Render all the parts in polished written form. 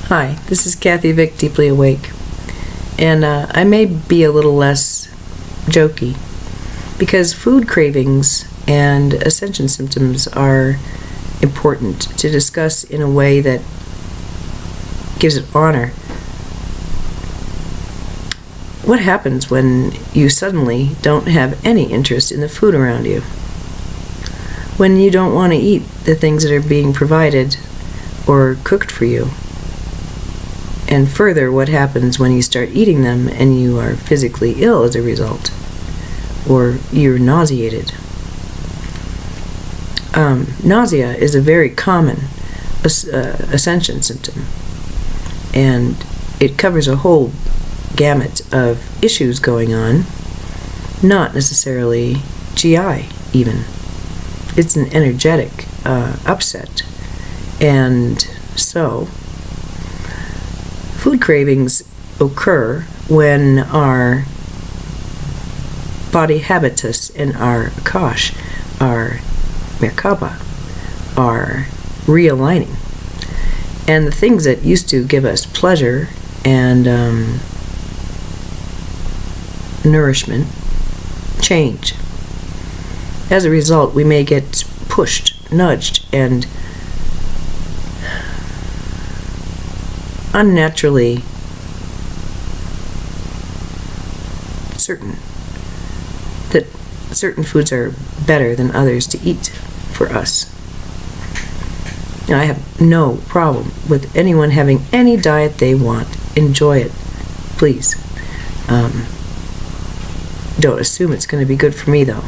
Hi, this is Kathy Vick, Deeply Awake, and I may be a little less jokey because food cravings and ascension symptoms are important to discuss in a way that gives it honor. What happens when you suddenly don't have any interest in the food around you? When you don't want to eat the things that are being provided or cooked for you? And further, what happens when you start eating them and you are physically ill as a result? Or you're nauseated? Nausea is a very common ascension symptom. And it covers a whole gamut of issues going on, not necessarily GI even. It's an energetic upset. And so, food cravings occur when our body habitus and our akash, our Merkaba, are realigning. And the things that used to give us pleasure and nourishment change. As a result, we may get pushed, nudged, and unnaturally certain that certain foods are better than others to eat for us. Now, I have no problem with anyone having any diet they want. Enjoy it, please. Don't assume it's going to be good for me, though.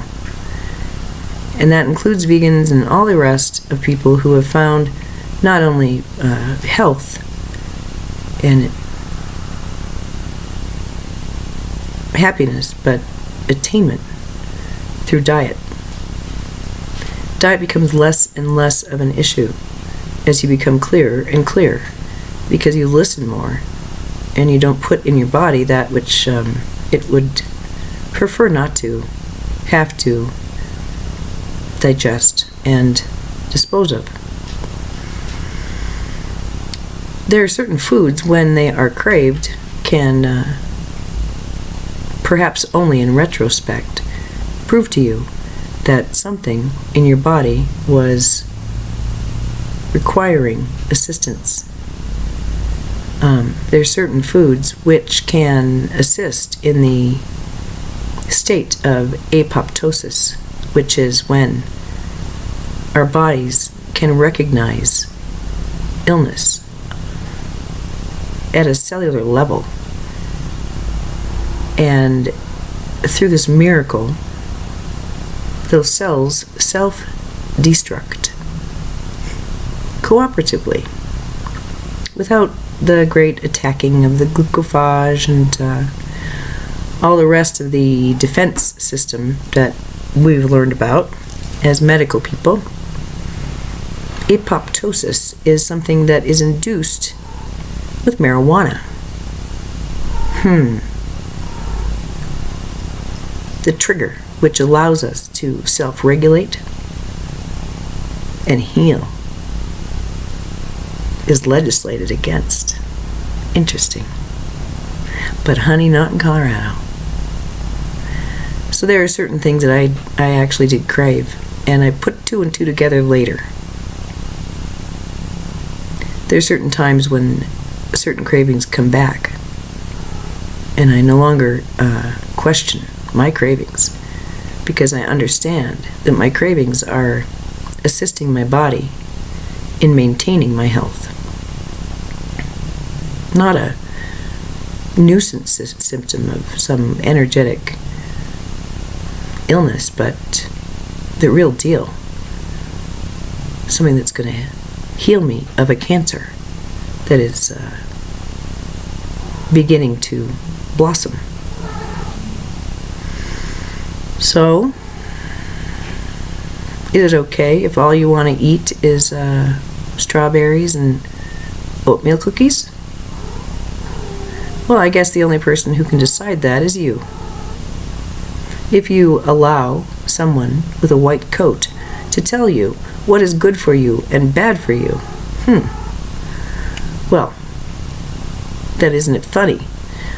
And that includes vegans and all the rest of people who have found not only health and happiness, but attainment through diet. Diet becomes less and less of an issue as you become clearer and clearer, because you listen more and you don't put in your body that which it would prefer not to have to digest and dispose of. There are certain foods, when they are craved, can perhaps only in retrospect prove to you that something in your body was requiring assistance. There are certain foods which can assist in the state of apoptosis, which is when our bodies can recognize illness at a cellular level. And through this miracle, those cells self-destruct cooperatively, without the great attacking of the glucophage and all the rest of the defense system that we've learned about as medical people. Apoptosis is something that is induced with marijuana. The trigger which allows us to self-regulate and heal is legislated against. Interesting. But honey, not in Colorado. So there are certain things that I actually did crave, and I put two and two together later. There are certain times when certain cravings come back, and I no longer question my cravings, because I understand that my cravings are assisting my body in maintaining my health. Not a nuisance symptom of some energetic illness, but the real deal. Something that's going to heal me of a cancer that is beginning to blossom. So, is it okay if all you want to eat is strawberries and oatmeal cookies? Well, I guess the only person who can decide that is you. If you allow someone with a white coat to tell you what is good for you and bad for you, well, That isn't it funny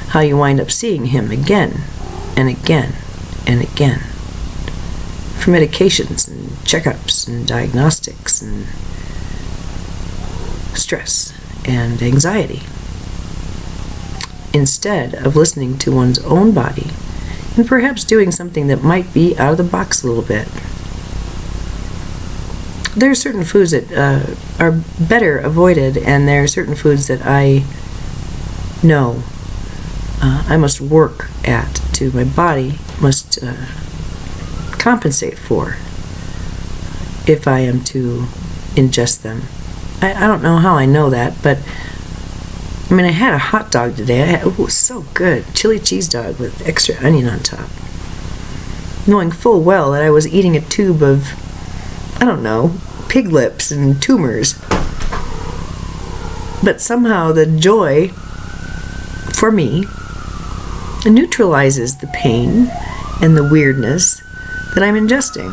how you wind up seeing him again and again and again for medications and checkups and diagnostics and stress and anxiety, instead of listening to one's own body and perhaps doing something that might be out of the box a little bit. There are certain foods that are better avoided, and there are certain foods that I know I must work at, my body must compensate for if I am to ingest them. I don't know how I know that, but I mean, I had a hot dog today. It was so good. Chili cheese dog with extra onion on top. Knowing full well that I was eating a tube of, I don't know, pig lips and tumors. But somehow the joy, for me, neutralizes the pain and the weirdness that I'm ingesting.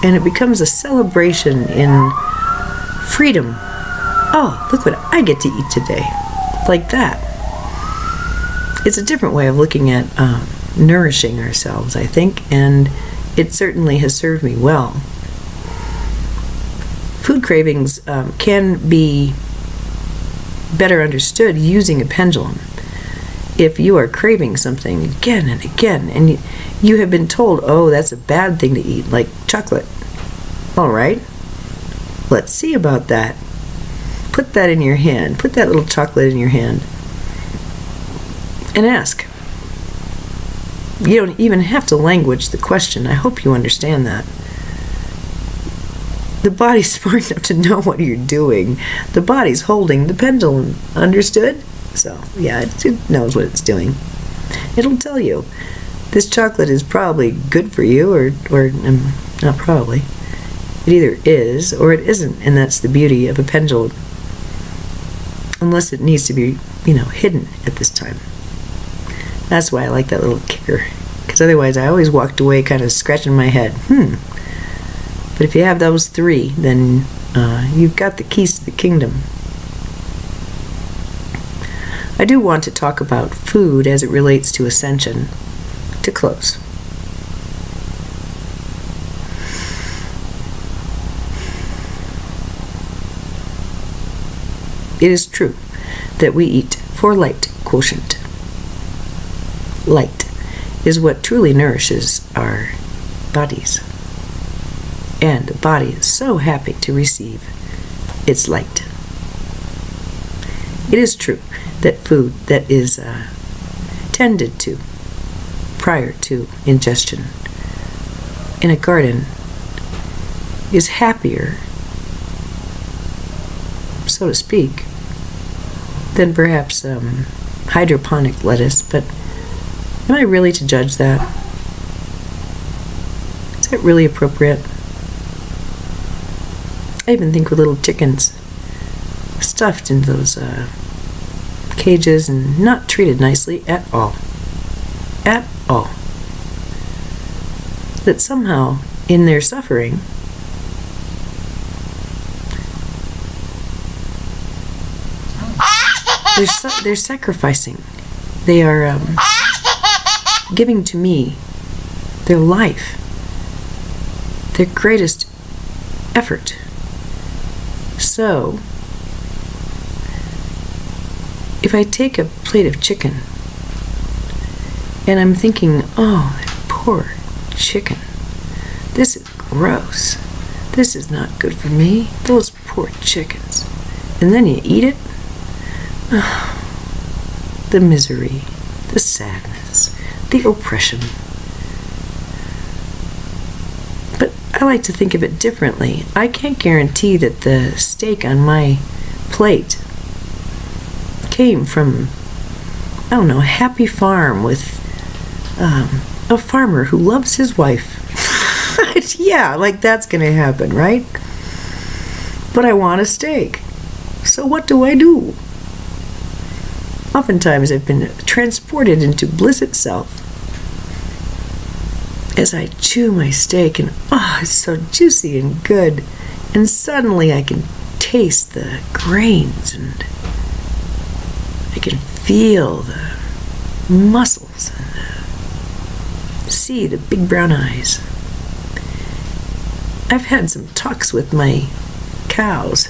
And it becomes a celebration in freedom. Oh, look what I get to eat today. Like that. It's a different way of looking at nourishing ourselves, I think, and it certainly has served me well. Food cravings can be better understood using a pendulum. If you are craving something again and again, and you have been told, oh, that's a bad thing to eat, like chocolate. All right, let's see about that. Put that in your hand. Put that little chocolate in your hand. And ask. You don't even have to language the question. I hope you understand that. The body's smart enough to know what you're doing. The body's holding the pendulum. Understood? So, yeah, it knows what it's doing. It'll tell you. This chocolate is probably good for you, or not probably. It either is or it isn't, and that's the beauty of a pendulum. Unless it needs to be, hidden at this time. That's why I like that little kicker. Because otherwise I always walked away kind of scratching my head. But if you have those three, then you've got the keys to the kingdom. I do want to talk about food as it relates to Ascension to close. It is true that we eat for light quotient. Light is what truly nourishes our bodies. And the body is so happy to receive its light. It is true that food that is tended to prior to ingestion in a garden is happier, so to speak, than perhaps hydroponic lettuce. But am I really to judge that? Is that really appropriate? I even think with little chickens stuffed into those cages and not treated nicely at all. At all. That somehow, in their suffering, they're sacrificing. They are giving to me their life, their greatest effort. So, if I take a plate of chicken and I'm thinking, oh, that poor chicken, this is gross, this is not good for me, those poor chickens, and then you eat it, oh, the misery, the sadness, the oppression. But I like to think of it differently. I can't guarantee that the steak on my plate came from, I don't know, a happy farm with a farmer who loves his wife. Yeah, like that's going to happen, right? But I want a steak. So what do I do? Oftentimes I've been transported into bliss itself as I chew my steak, and oh, it's so juicy and good. And suddenly I can taste the grains, and I can feel the muscles and see the big brown eyes. I've had some talks with my cows,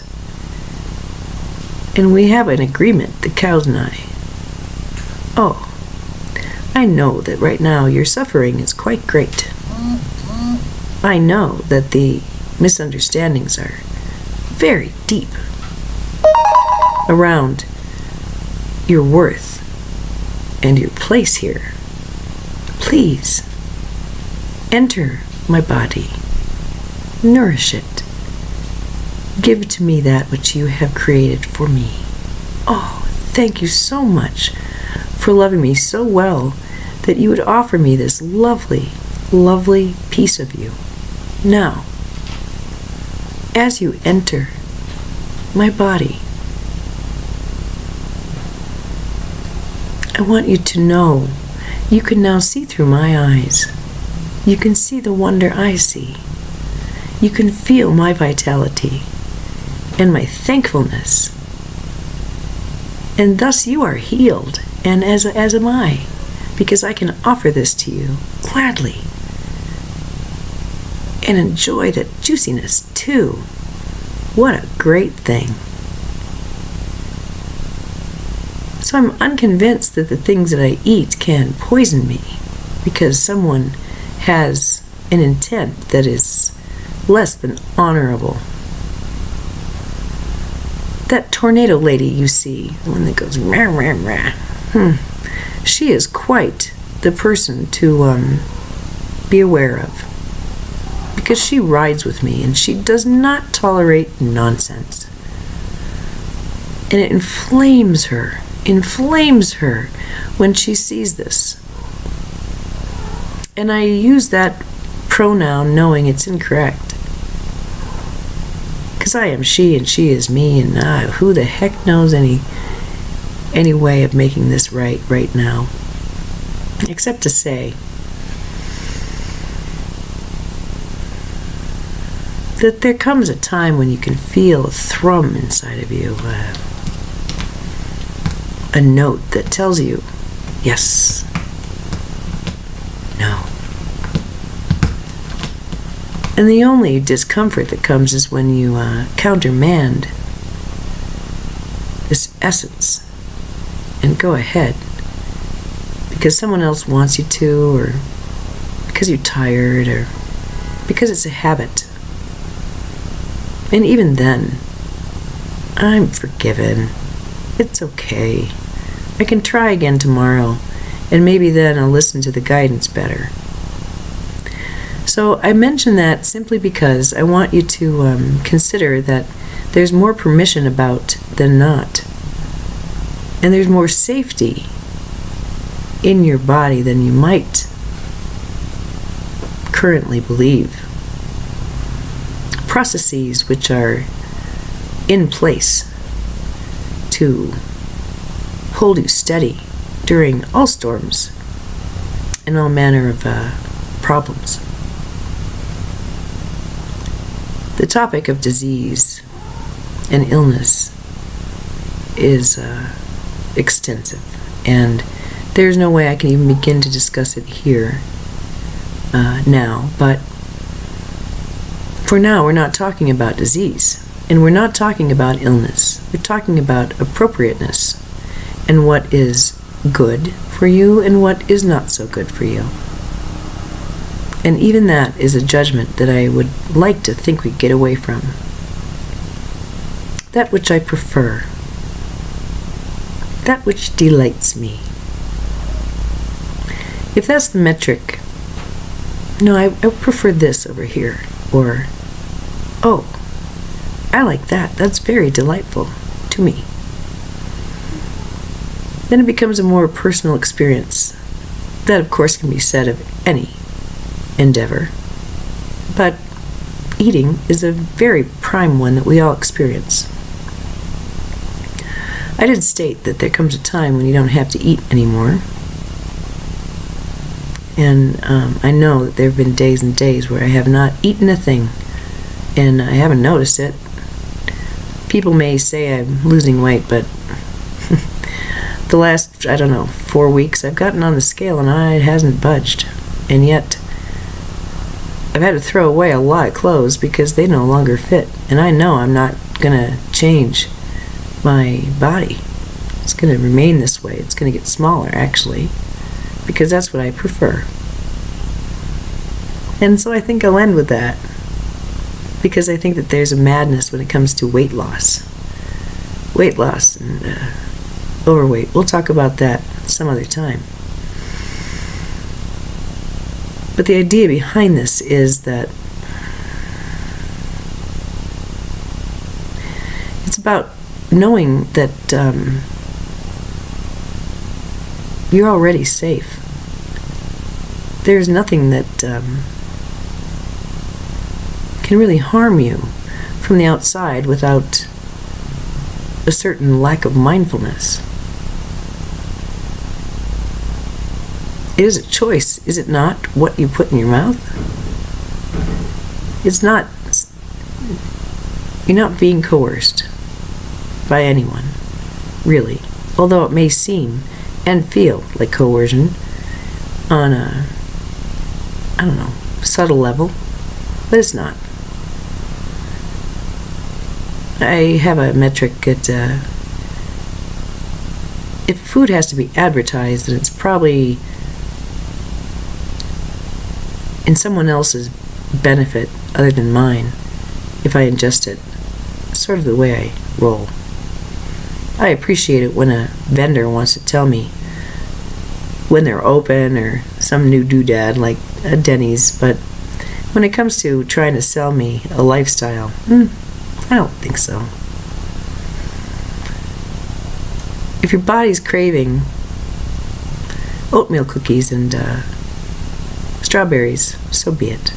and we have an agreement, the cows and I. Oh, I know that right now your suffering is quite great. I know that the misunderstandings are very deep around your worth and your place here. Please, enter my body. Nourish it. Give to me that which you have created for me. Oh, thank you so much for loving me so well that you would offer me this lovely, lovely piece of you. Now, as you enter my body, I want you to know you can now see through my eyes. You can see the wonder I see. You can feel my vitality and my thankfulness. And thus you are healed, and as am I, because I can offer this to you gladly and enjoy the juiciness too. What a great thing. So I'm unconvinced that the things that I eat can poison me because someone has an intent that is less than honorable. That tornado lady you see, the one that goes rah, rah, rah, she is quite the person to be aware of, because she rides with me and she does not tolerate nonsense. And it inflames her when she sees this. And I use that pronoun knowing it's incorrect. Because I am she and she is me, and who the heck knows any way of making this right now. Except to say that there comes a time when you can feel a thrum inside of you, a note that tells you yes, no. And the only discomfort that comes is when you countermand this essence and go ahead because someone else wants you to, or because you're tired, or because it's a habit. And even then, I'm forgiven. It's okay. I can try again tomorrow, and maybe then I'll listen to the guidance better. So I mention that simply because I want you to consider that there's more permission about than not. And there's more safety in your body than you might currently believe. Processes which are in place to hold you steady during all storms and all manner of problems. The topic of disease and illness is extensive, and there's no way I can even begin to discuss it here now, but for now we're not talking about disease, and we're not talking about illness. We're talking about appropriateness and what is good for you and what is not so good for you. And even that is a judgment that I would like to think we get away from. That which I prefer. That which delights me. If that's the metric, no, I prefer this over here. Or, oh, I like that. That's very delightful to me. Then it becomes a more personal experience. That, of course, can be said of any endeavor. But eating is a very prime one that we all experience. I did state that there comes a time when you don't have to eat anymore. And I know that there have been days and days where I have not eaten a thing, and I haven't noticed it. People may say I'm losing weight, but the last, 4 weeks, I've gotten on the scale and it hasn't budged. And yet, I've had to throw away a lot of clothes because they no longer fit. And I know I'm not going to change my body. It's going to remain this way. It's going to get smaller, actually, because that's what I prefer. And so I think I'll end with that, because I think that there's a madness when it comes to weight loss. Weight loss and overweight. We'll talk about that some other time. But the idea behind this is that it's about knowing that you're already safe. There's nothing that can really harm you from the outside without a certain lack of mindfulness. It is a choice, is it not, what you put in your mouth? It's not, you're not being coerced by anyone, really. Although it may seem and feel like coercion on a, subtle level, but it's not. I have a metric that if food has to be advertised, then it's probably in someone else's benefit other than mine if I ingest it. It's sort of the way I roll. I appreciate it when a vendor wants to tell me when they're open or some new doodad like a Denny's, but when it comes to trying to sell me a lifestyle, I don't think so. If your body's craving oatmeal cookies and strawberries, so be it.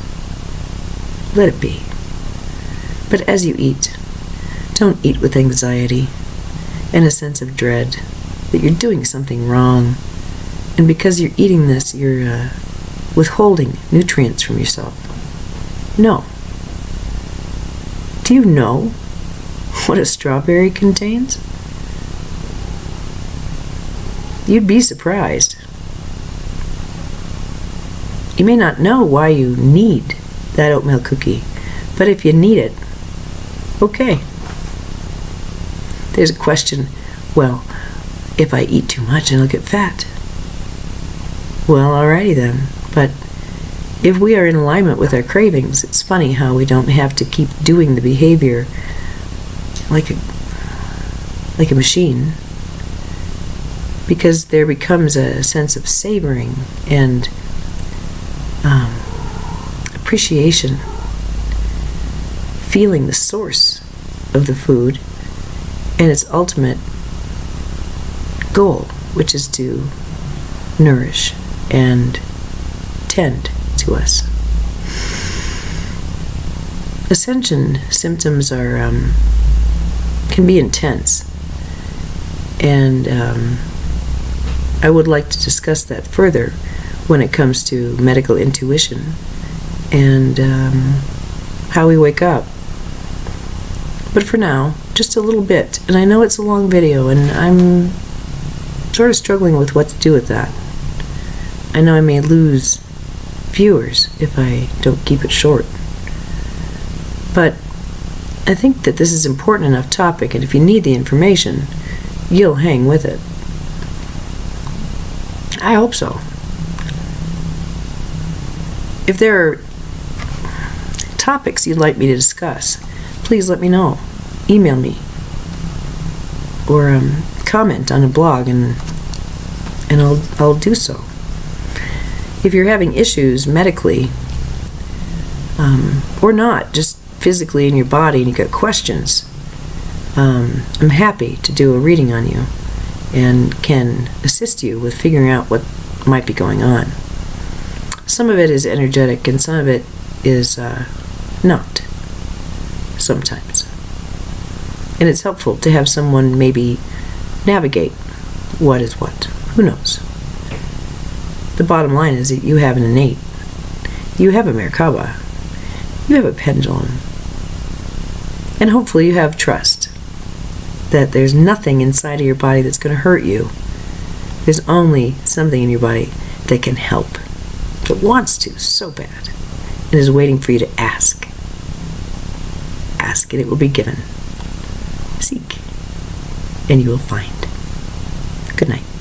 Let it be. But as you eat, don't eat with anxiety and a sense of dread that you're doing something wrong. And because you're eating this, you're withholding nutrients from yourself. No. Do you know what a strawberry contains? You'd be surprised. You may not know why you need that oatmeal cookie, but if you need it, okay. There's a question, well, if I eat too much and I'll get fat. Well, alrighty then, but if we are in alignment with our cravings, it's funny how we don't have to keep doing the behavior like a machine, because there becomes a sense of savoring and appreciation, feeling the source of the food and its ultimate goal, which is to nourish and tend to us. Ascension symptoms are can be intense, and I would like to discuss that further when it comes to medical intuition and how we wake up. But for now, just a little bit, and I know it's a long video, and I'm sort of struggling with what to do with that. I know I may lose viewers if I don't keep it short. But I think that this is an important enough topic, and if you need the information, you'll hang with it. I hope so. If there are topics you'd like me to discuss, please let me know. Email me or comment on a blog, and I'll do so. If you're having issues medically or not, just physically in your body, and you've got questions, I'm happy to do a reading on you and can assist you with figuring out what might be going on. Some of it is energetic and some of it is not, sometimes. And it's helpful to have someone maybe navigate what is what. Who knows? The bottom line is that you have an innate, you have a Merkaba, you have a pendulum, and hopefully you have trust that there's nothing inside of your body that's going to hurt you There's only something in your body that can help, that wants to so bad, and is waiting for you to ask. Ask and it will be given. Seek and you will find. Good night.